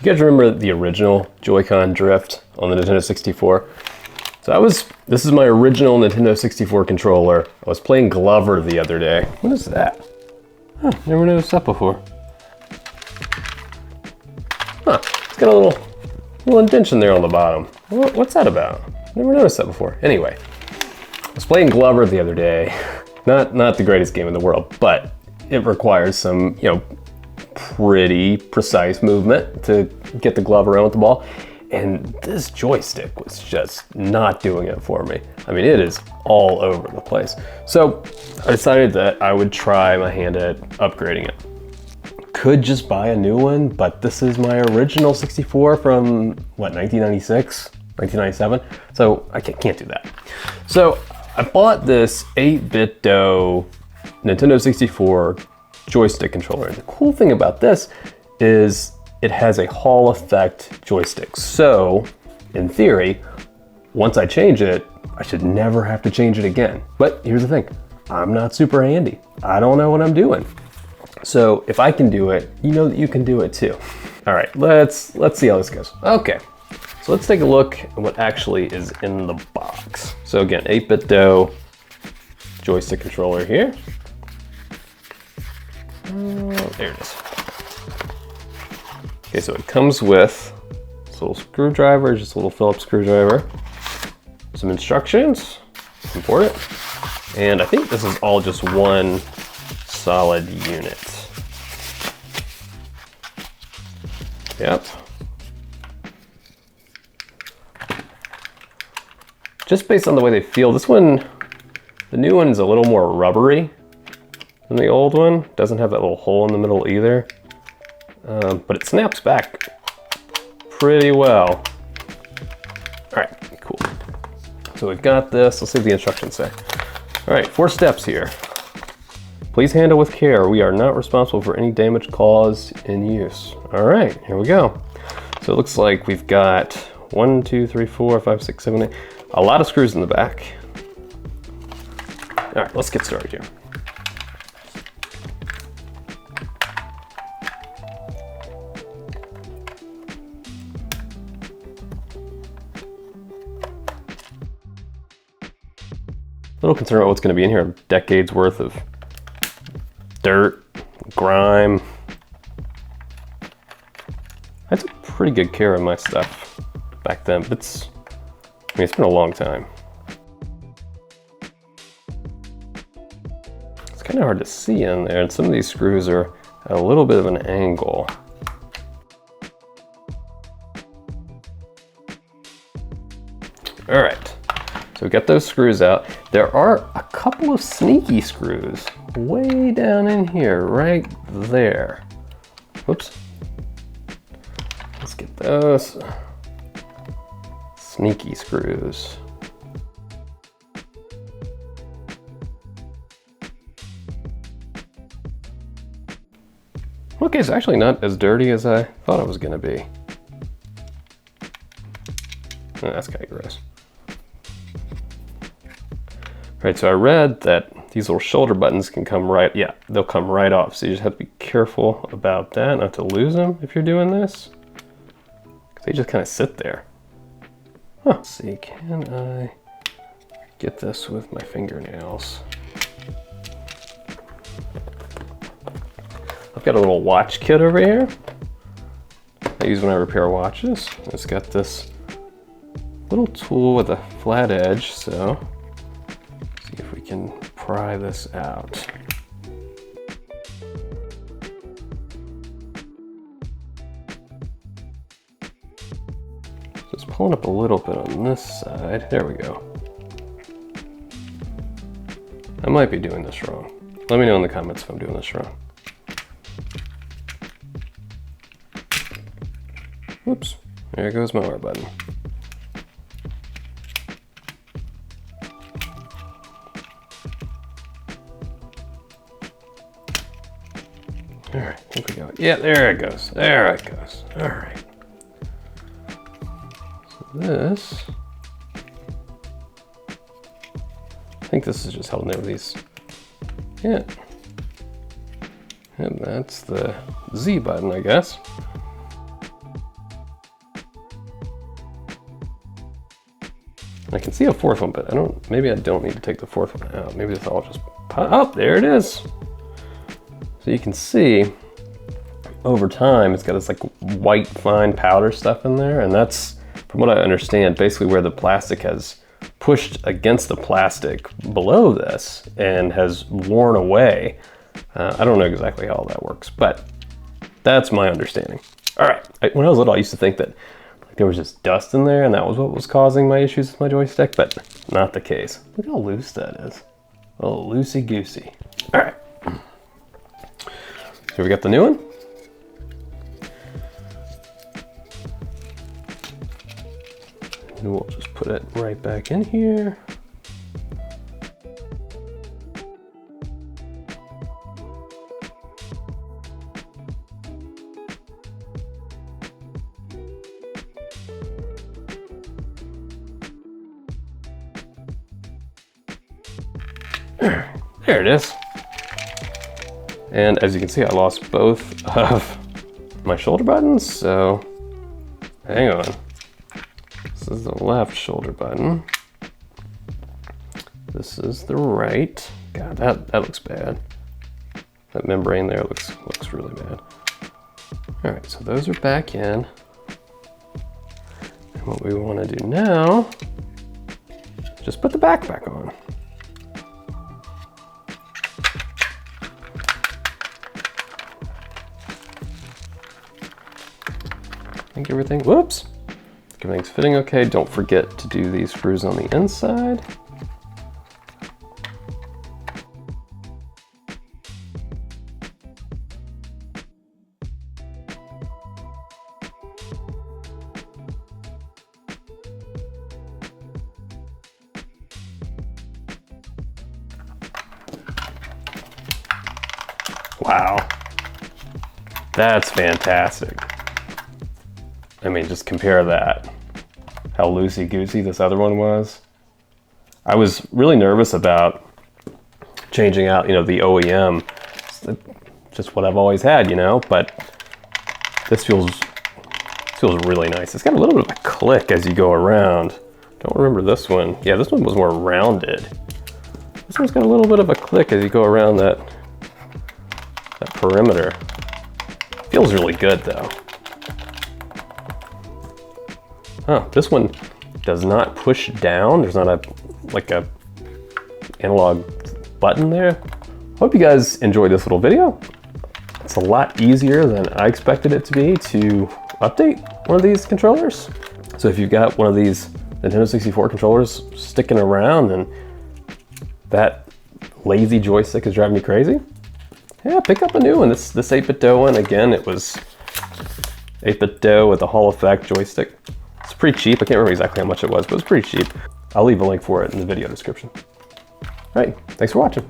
You guys remember the original Joy-Con drift on the Nintendo 64? So this is my original Nintendo 64 controller. I was playing Glover the other day. What is that? Huh, never noticed that before. Huh, it's got a little indentation there on the bottom. What's that about? Never noticed that before. Anyway, I was playing Glover the other day. Not the greatest game in the world, but it requires some, pretty precise movement to get the glove around with the ball. And this joystick was just not doing it for me. I mean, it is all over the place. So I decided that I would try my hand at upgrading it. Could just buy a new one, but this is my original 64 from, 1996, 1997? So I can't do that. So I bought this 8BitDo Nintendo 64 joystick controller. And the cool thing about this is it has a Hall effect joystick. So in theory, once I change it, I should never have to change it again. But here's the thing, I'm not super handy. I don't know what I'm doing. So if I can do it, you know that you can do it too. All right, let's see how this goes. Okay, so let's take a look at what actually is in the box. So again, 8BitDo joystick controller here. There it is. Okay, so it comes with this little screwdriver, just a little Phillips screwdriver, some instructions, important, and I think this is all just one solid unit. Yep. Just based on the way they feel, this one, the new one is a little more rubbery than the old one. Doesn't have that little hole in the middle either. But it snaps back pretty well. All right, cool. So we've got this. Let's see what the instructions say. All right, 4 steps here. Please handle with care. We are not responsible for any damage caused in use. All right, here we go. So it looks like we've got 1, 2, 3, 4, 5, 6, 7, 8. A lot of screws in the back. All right, let's get started here. A little concerned about what's going to be in here. Decades worth of dirt, grime. I took pretty good care of my stuff back then, but it's been a long time. It's kind of hard to see in there, and some of these screws are at a little bit of an angle. All right. So we got those screws out. There are a couple of sneaky screws way down in here, right there. Whoops. Let's get those. Sneaky screws. Okay, it's actually not as dirty as I thought it was gonna be. Oh, that's kind of gross. Right, so I read that these little shoulder buttons can come right, they'll come right off. So you just have to be careful about that, not to lose them if you're doing this. Because they just kind of sit there. Huh. Let's see, can I get this with my fingernails? I've got a little watch kit over here I use when I repair watches. It's got this little tool with a flat edge, so see if we can pry this out. So it's pulling up a little bit on this side. There we go. I might be doing this wrong. Let me know in the comments if I'm doing this wrong. Whoops, there goes my R button. All right, here we go. Yeah, there it goes. There it goes. All right. So this, I think this is just holding there with these. Yeah. And that's the Z button, I guess. I can see a fourth one, but maybe I don't need to take the fourth one out. Maybe this all just pop, oh, there it is. So you can see over time, it's got this like white fine powder stuff in there. And that's, from what I understand, basically where the plastic has pushed against the plastic below this and has worn away. I don't know exactly how all that works, but that's my understanding. All right, when I was little, I used to think that there was just dust in there and that was what was causing my issues with my joystick, but not the case. Look how loose that is. Oh, loosey-goosey. All right. So we got the new one. And we'll just put it right back in here. There it is. And as you can see, I lost both of my shoulder buttons, so hang on. This is the left shoulder button. This is the right. God, that looks bad. That membrane there looks really bad. All right, so those are back in. And what we want to do now is just put the back on. I think everything, whoops. Everything's fitting okay. Don't forget to do these screws on the inside. Wow, that's fantastic. I mean, just compare that, how loosey-goosey this other one was. I was really nervous about changing out, you know, the OEM, just what I've always had, you know, but this feels really nice. It's got a little bit of a click as you go around. Don't remember this one. Yeah, this one was more rounded. This one's got a little bit of a click as you go around that perimeter. Feels really good though. Oh, this one does not push down. There's not a analog button there. Hope you guys enjoyed this little video. It's a lot easier than I expected it to be to update one of these controllers. So if you've got one of these Nintendo 64 controllers sticking around and that lazy joystick is driving you crazy, yeah, pick up a new one. This 8BitDo one, again, it was 8BitDo with a Hall effect joystick. It's pretty cheap. I can't remember exactly how much it was, but it was pretty cheap. I'll leave a link for it in the video description. All right, thanks for watching.